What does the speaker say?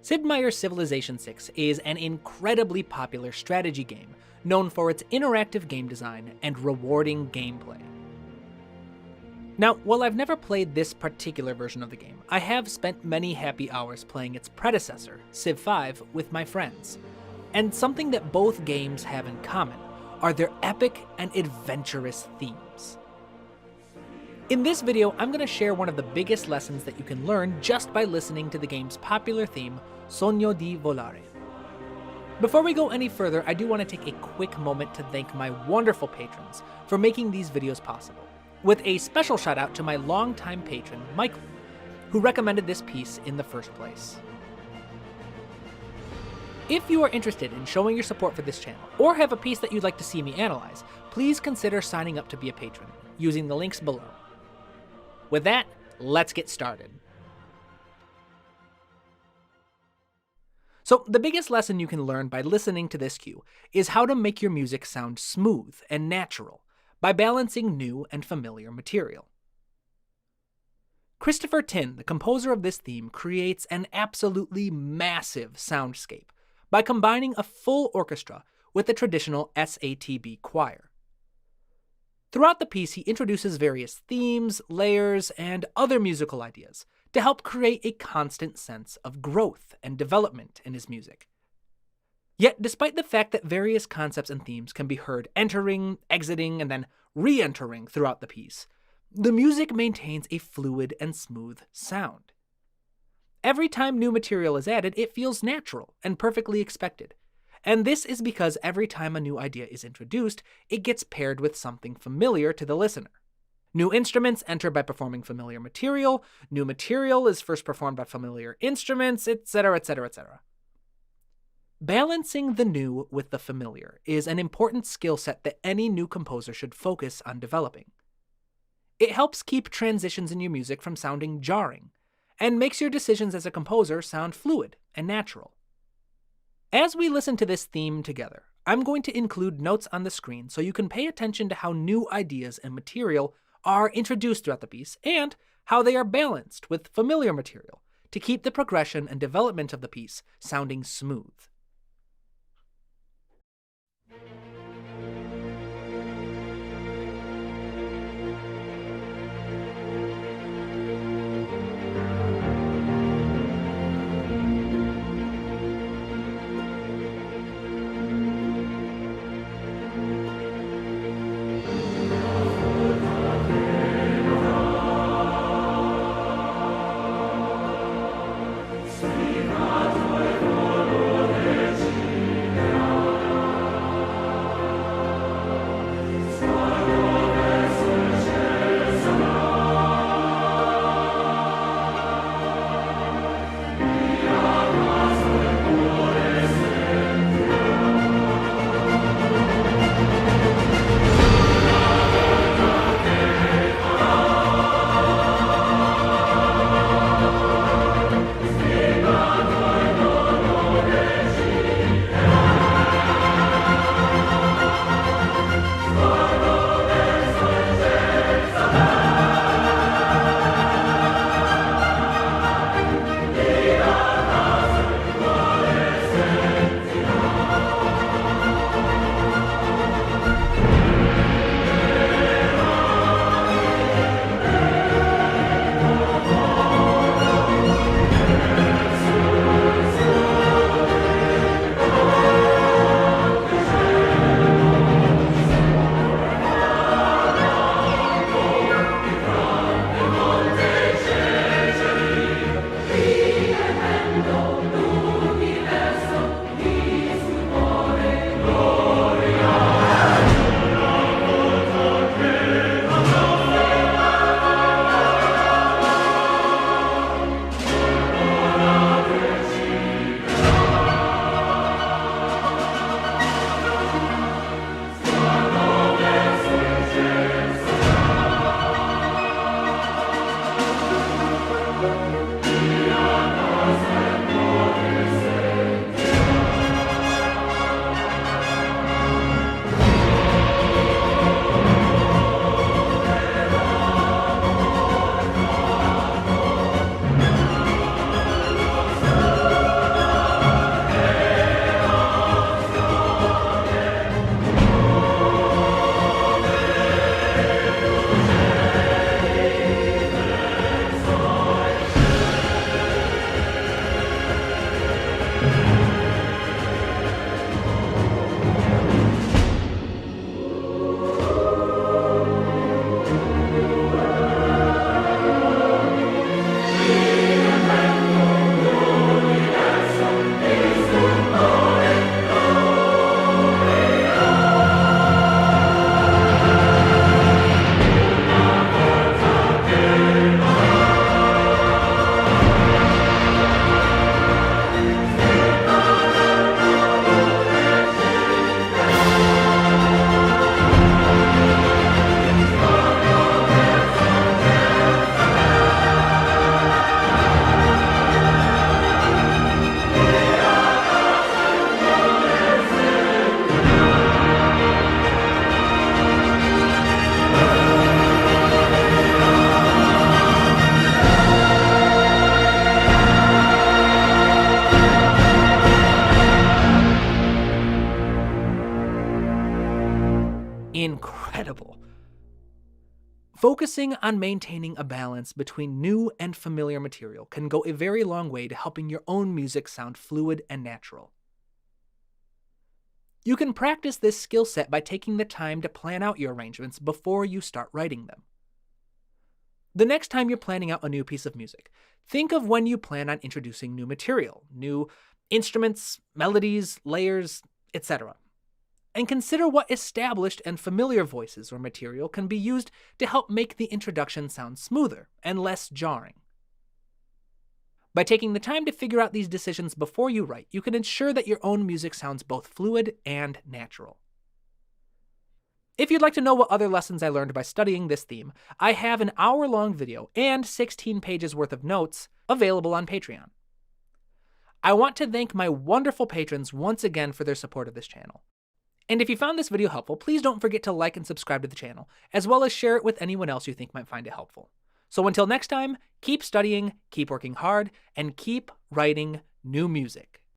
Sid Meier's Civilization VI is an incredibly popular strategy game, known for its interactive game design and rewarding gameplay. Now, while I've never played this particular version of the game, I have spent many happy hours playing its predecessor, Civ 5, with my friends. And something that both games have in common are their epic and adventurous themes. In this video, I'm going to share one of the biggest lessons that you can learn just by listening to the game's popular theme, Sogno di Volare. Before we go any further, I do want to take a quick moment to thank my wonderful patrons for making these videos possible, with a special shout out to my longtime patron, Michael, who recommended this piece in the first place. If you are interested in showing your support for this channel, or have a piece that you'd like to see me analyze, please consider signing up to be a patron, using the links below. With that, let's get started. So, the biggest lesson you can learn by listening to this cue is how to make your music sound smooth and natural by balancing new and familiar material. Christopher Tin, the composer of this theme, creates an absolutely massive soundscape by combining a full orchestra with the traditional SATB choir. Throughout the piece, he introduces various themes, layers, and other musical ideas to help create a constant sense of growth and development in his music. Yet, despite the fact that various concepts and themes can be heard entering, exiting, and then re-entering throughout the piece, the music maintains a fluid and smooth sound. Every time new material is added, it feels natural and perfectly expected. And this is because every time a new idea is introduced, it gets paired with something familiar to the listener. New instruments enter by performing familiar material, new material is first performed by familiar instruments, etc., etc., etc. Balancing the new with the familiar is an important skill set that any new composer should focus on developing. It helps keep transitions in your music from sounding jarring, and makes your decisions as a composer sound fluid and natural. As we listen to this theme together, I'm going to include notes on the screen so you can pay attention to how new ideas and material are introduced throughout the piece and how they are balanced with familiar material to keep the progression and development of the piece sounding smooth. Focusing on maintaining a balance between new and familiar material can go a very long way to helping your own music sound fluid and natural. You can practice this skill set by taking the time to plan out your arrangements before you start writing them. The next time you're planning out a new piece of music, think of when you plan on introducing new material, new instruments, melodies, layers, etc. And consider what established and familiar voices or material can be used to help make the introduction sound smoother and less jarring. By taking the time to figure out these decisions before you write, you can ensure that your own music sounds both fluid and natural. If you'd like to know what other lessons I learned by studying this theme, I have an hour-long video and 16 pages worth of notes available on Patreon. I want to thank my wonderful patrons once again for their support of this channel. And if you found this video helpful, please don't forget to like and subscribe to the channel, as well as share it with anyone else you think might find it helpful. So until next time, keep studying, keep working hard, and keep writing new music.